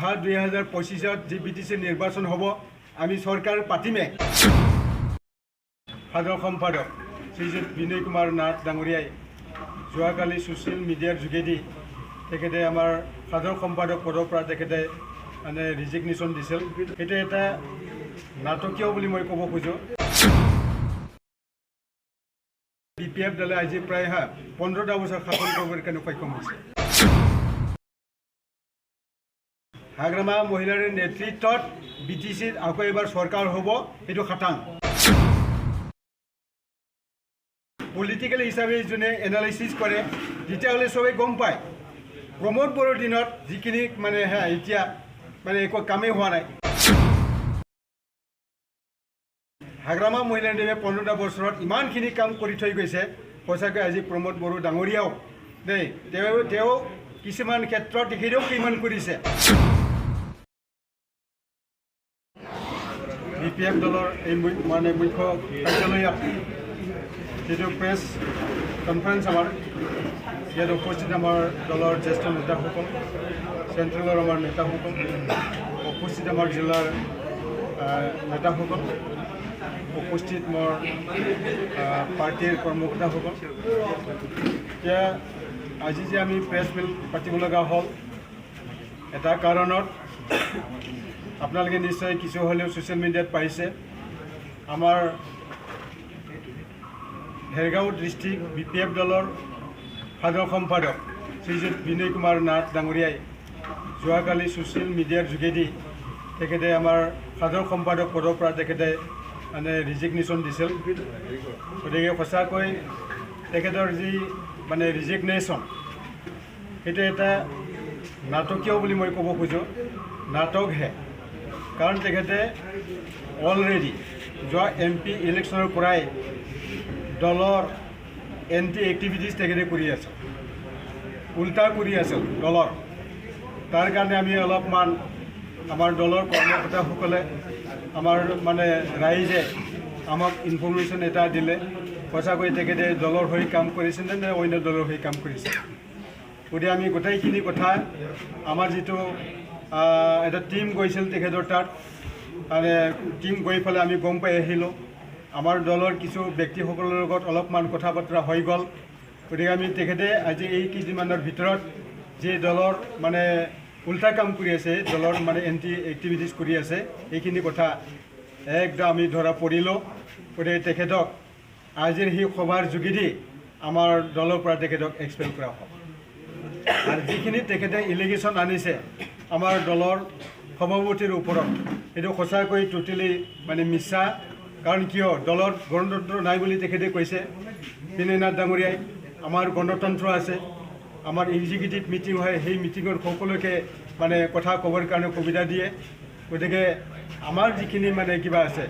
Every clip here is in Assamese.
অহা 2025 যি বিটিসি নিৰ্বাচন হব আমি সৰকাৰ পাতিমে সাধাৰণ সম্পাদক শ্ৰীযুত বিনয় কুমাৰ নাথ ডাঙৰিয়াই যোৱাকালি সোশ্যাল মিডিয়াৰ যোগেদি তেখেতে আমাৰ সাধাৰণ সম্পাদক পদৰ পৰা তেখেতে মানে ৰিজিগনেশ্যন দিছিল। এটা এটা নাটকীয় বুলি মই ক'ব খোজো। BPF দলে আজি প্ৰায় 15টা বছৰ শাসন কৰিবৰ কাৰণে সক্ষম হৈছে। হাগ্ৰামা মহিলাৰ নেতৃত্বত BTCত আকৌ এবাৰ চৰকাৰ হ'ব, এইটো খাটাং। পলিটিক্যাল হিসাবে যোনে এনালাইসিস করে তেতিয়াহ'লে সবাই গম পায় প্রমোদ বড়োর দিনত যিখিনি মানে এতিয়া মানে একো কামেই হোৱা নাই। হাগ্ৰামা মহিলা দেৱে 15টা বছৰত ইমানখিনি কাম কৰি থৈ গৈছে। সঁচাকৈ আজি প্ৰমোদ বড়ো ডাঙৰীয়াও দেই তেওঁ কিছুমান ক্ষেত্ৰত তেখেতেও কিমান কৰিছে। BPF দলৰ এই মানে মুখ্য কাৰ্যালয়ত যেটো প্ৰেছ কনফাৰেন্স আমাৰ ইয়াত উপস্থিত আমাৰ দলৰ জ্যেষ্ঠ নেতাসকল, চেণ্ট্ৰেলৰ আমাৰ নেতাসকল, উপস্থিত আমাৰ জিলাৰ নেতাসকল, উপস্থিত মোৰ পাৰ্টিৰ কৰ্মকৰ্তাসকল। এতিয়া আজি যে আমি প্ৰেছ মিট পাতিব লগা হ'ল এটা কাৰণত আপোনালোকে নিশ্চয় কিছু হ'লেও ছ'চিয়েল মিডিয়াত পাইছে। আমাৰ হেৰগাঁও ডিষ্ট্ৰিক্ট BPF দলৰ সাধাৰণ সম্পাদক শ্ৰীযুত বিনয় কুমাৰ নাথ ডাঙৰীয়াই যোৱাকালি ছ'চিয়েল মিডিয়াৰ যোগেদি তেখেতে আমাৰ সাধাৰণ সম্পাদক পদৰ পৰা তেখেতে মানে ৰিজিগনেশ্যন দিছিল। গতিকে সঁচাকৈ তেখেতৰ যি মানে ৰিজিগনেশ্যন সেইটো এটা নাটকীয় বুলি মই ক'ব খোজো। নাটকহে, কাৰণ তেখেতে অলৰেডি যোৱা MP ইলেকশ্যনৰ পৰাই দলৰ এণ্টি এক্টিভিটিজ তেখেতে কৰি আছে, উল্টা কৰি আছে দলৰ। তাৰ কাৰণে আমি অলপমান আমাৰ দলৰ কৰ্মকৰ্তাসকলে আমাৰ মানে ৰাইজে আমাক ইনফৰমেশ্যন এটা দিলে সঁচাকৈ তেখেতে দলৰ হৈ কাম কৰিছে নে অন্য দলৰ হৈ কাম কৰিছে। গতিকে আমি গোটেইখিনি কথা আমাৰ যিটো এটা টিম গৈছিল তেখেতৰ তাত, মানে টিম গৈ পেলাই আমি গম পাই আহিলোঁ আমাৰ দলৰ কিছু ব্যক্তিসকলৰ লগত অলপমান কথা বতৰা হৈ গ'ল। গতিকে আমি তেখেতে আজি এই কেইদিনমানৰ ভিতৰত যে দলৰ মানে উল্টা কাম কৰি আছে, দলৰ মানে এণ্টি এক্টিভিটিজ কৰি আছে, এইখিনি কথা একদম আমি ধৰা পৰিলোঁ। গতিকে তেখেতক আজিৰ সেই সভাৰ যোগেদি আমাৰ দলৰ পৰা তেখেতক এক্সপেল কৰা হ'ব। আৰু যিখিনি তেখেতে ইলিগেশ্যন আনিছে আমাৰ দলৰ সভাপতিৰ ওপৰত, সেইটো সঁচাকৈ টোটেলি মানে মিছা। কাৰণ কিয় দলৰ গণতন্ত্ৰ নাই বুলি তেখেতে কৈছে। বিনয় নাথ ডাঙৰীয়াই আমাৰ গণতন্ত্ৰ আছে, আমাৰ এক্সিকিউটিভ মিটিং হয়, সেই মিটিঙত সকলোকে মানে কথা ক'বৰ কাৰণে সুবিধা দিয়ে। গতিকে আমাৰ যিখিনি মানে কিবা আছে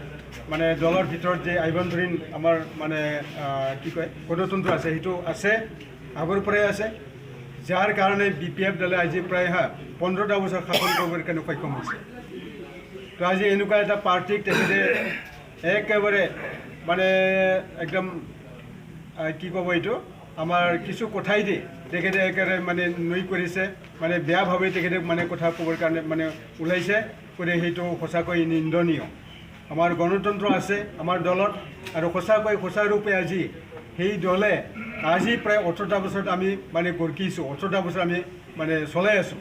মানে দলৰ ভিতৰত যে আভ্যন্তৰীণ আমাৰ মানে কি কয় গণতন্ত্ৰ আছে, সেইটো আছে, আগৰ পৰাই আছে, যাৰ কাৰণে BPF দলে আজি প্ৰায় 15টা বছৰ শাসন কৰিবৰ কাৰণে সক্ষম হৈছে। তো আজি এনেকুৱা এটা পাৰ্টিক তেখেতে একেবাৰে মানে একদম কি ক'ব এইটো আমাৰ কিছু কথাই দি তেখেতে একেবাৰে মানে নৈ কৰিছে, মানে বেয়াভাৱে তেখেতে মানে কথা ক'বৰ কাৰণে মানে ওলাইছে। গতিকে সেইটো সঁচাকৈ নিন্দনীয়। আমাৰ গণতন্ত্ৰ আছে আমাৰ দলত, আৰু সঁচাকৈ সঁচাৰূপে আজি সেই দলে আজি প্ৰায় 18টা বছৰত আমি মানে গৰকিছোঁ, 18টা বছৰ আমি মানে চলাই আছোঁ,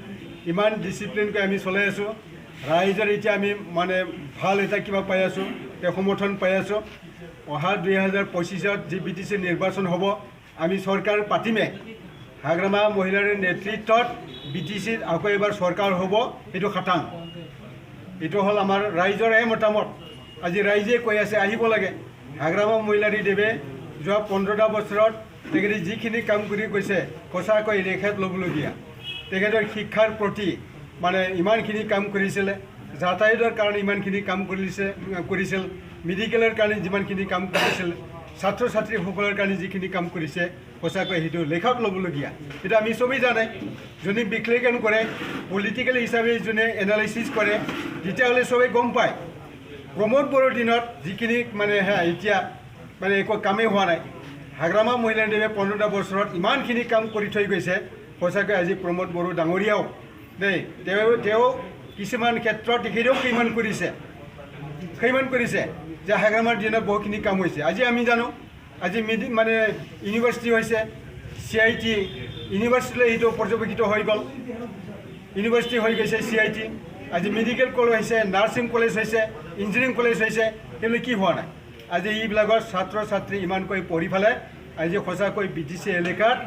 ইমান ডিচিপ্লিনকৈ আমি চলাই আছোঁ। ৰাইজৰ এতিয়া আমি মানে ভাল এটা কিবা পাই আছোঁ, সমৰ্থন পাই আছোঁ। অহা 2025 যি BTC নিৰ্বাচন হ'ব আমি চৰকাৰ পাতিমে হাগ্ৰামা মহিলাৰ নেতৃত্বত BTCত আকৌ এবাৰ চৰকাৰ হ'ব, এইটো খাটাং। এইটো হ'ল আমাৰ ৰাইজৰ মতামত। আজি ৰাইজে কৈ আছে আহিব লাগে। হাগ্ৰামা মহিলাৰী দেৱে যোৱা 15টা বছৰত তেখেতে যিখিনি কাম কৰি গৈছে সঁচাকৈ ৰেখাত ল'বলগীয়া। তেখেতৰ শিক্ষাৰ প্ৰতি মানে ইমানখিনি কাম কৰিছিলে, যাতায়াতৰ কাৰণে ইমানখিনি কাম কৰিছিল, মেডিকেলৰ কাৰণে যিমানখিনি কাম কৰিছিল, ছাত্ৰ ছাত্ৰীসকলৰ কাৰণে যিখিনি কাম কৰিছে সঁচাকৈ সেইটো লেখাত ল'বলগীয়া। সেইটো আমি চবেই জানে। যোনে বিশ্লেষণ কৰে পলিটিক্যাল হিচাপে যোনে এনালাইচিছ কৰে তেতিয়াহ'লে চবেই গম পায় প্ৰমোদ বড়োৰ দিনত যিখিনি মানে এতিয়া মানে একো কামেই হোৱা নাই। হাগ্ৰামা মহিলা দেৱে 15টা বছৰত ইমানখিনি কাম কৰি থৈ গৈছে। সঁচাকৈ আজি প্ৰমোদ বড়ো ডাঙৰীয়াও দেই তেওঁ কিছুমান ক্ষেত্ৰত তেখেতেও সেইমান কৰিছে যে হাগ্ৰামাৰ দিনত বহুখিনি কাম হৈছে। আজি আমি জানো আজি মানে ইউনিভাৰ্চিটি হৈছে CIT ইউনিভাৰ্চিটিলৈ এইটো পৰ্যবেক্ষিত হৈ গ'ল, ইউনিভাৰ্চিটি হৈ গৈছে CIT। আজি মেডিকেল কলেজ হৈছে, নাৰ্ছিং কলেজ হৈছে, ইঞ্জিনিয়াৰিং কলেজ হৈছে, সেইবিলাক কি হোৱা নাই। আজি এইবিলাকৰ ছাত্ৰ ছাত্ৰী ইমানকৈ পঢ়ি পেলাই আজি সঁচাকৈ BTC এলেকাত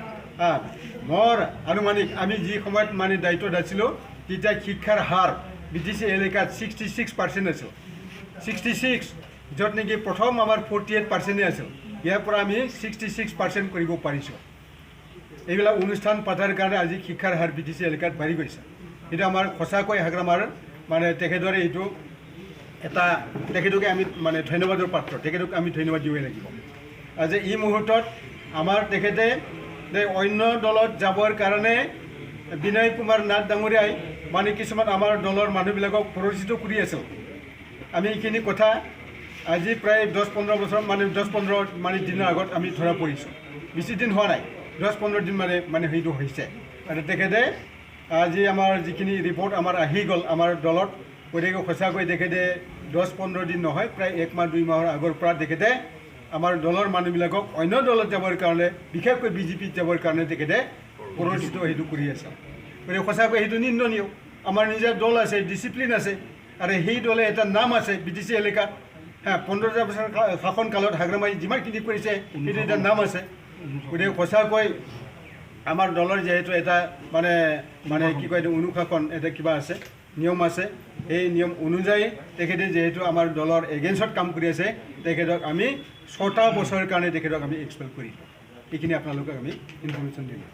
মোৰ আনুমানিক আমি যি সময়ত মানে দায়িত্বত আছিলোঁ তেতিয়া শিক্ষাৰ হাৰ BTC এলেকাত 66% আছিল, 66, য'ত নেকি প্ৰথম আমাৰ 48% আছিল। ইয়াৰ পৰা আমি 66% কৰিব পাৰিছোঁ। এইবিলাক অনুষ্ঠান পতাৰ কাৰণে আজি শিক্ষাৰ হাৰ BTC এলেকাত বাঢ়ি গৈছে। এইটো আমাৰ সঁচাকৈ হাগ্ৰামাৰ মানে তেখেতৰে এইটো এটা তেখেতকে আমি মানে ধন্যবাদৰ পাত্ৰ, তেখেতক আমি ধন্যবাদ দিবই লাগিব। আজি এই মুহূৰ্তত আমাৰ তেখেতে অন্য দলত যাবৰ কাৰণে বিনয় কুমাৰ নাথ ডাঙৰীয়াই মানে কিছুমান আমাৰ দলৰ মানুহবিলাকক প্ৰৰোচিত কৰি আছিল। আমি এইখিনি কথা আজি প্ৰায় 10-15 বছৰ মানে 10-15 মানে দিনৰ আগত আমি ধৰা পৰিছোঁ। বেছি দিন হোৱা নাই, 10-15 দিন মানে সেইটো হৈছে। আৰু তেখেতে আজি আমাৰ যিখিনি ৰিপৰ্ট আমাৰ আহি গ'ল আমাৰ দলত, গতিকে সঁচাকৈ তেখেতে 10-15 দিন নহয়, প্ৰায় 1 মাহ 2 মাহৰ আগৰ পৰা তেখেতে আমাৰ দলৰ মানুহবিলাকক অন্য দলত যাবৰ কাৰণে বিশেষকৈ BJPত যাবৰ কাৰণে তেখেতে প্ৰৰোচিত সেইটো কৰি আছে। গতিকে সঁচাকৈ সেইটো নিন্দনীয়। আমাৰ নিজৰ দল আছে, ডিচিপ্লিন আছে, আৰু সেই দলে এটা নাম আছে BTC এলেকাত। 15 বছৰ শাসন কালত হাগ্ৰামাই যিমানখিনি কৰিছে সেইটো এটা নাম আছে। গতিকে সঁচাকৈ আমাৰ দলৰ যিহেতু এটা মানে কি কয় অনুশাসন এটা কিবা আছে, নিয়ম আছে, সেই নিয়ম অনুযায়ী তেখেতে যিহেতু আমাৰ দলৰ এগেইনষ্টত কাম কৰি আছে তেখেতক আমি 6টা বছৰৰ কাৰণে তেখেতক আমি এক্সপেল কৰিলোঁ। এইখিনি আপোনালোকক আমি ইনফৰ্মেশ্যন দিলোঁ।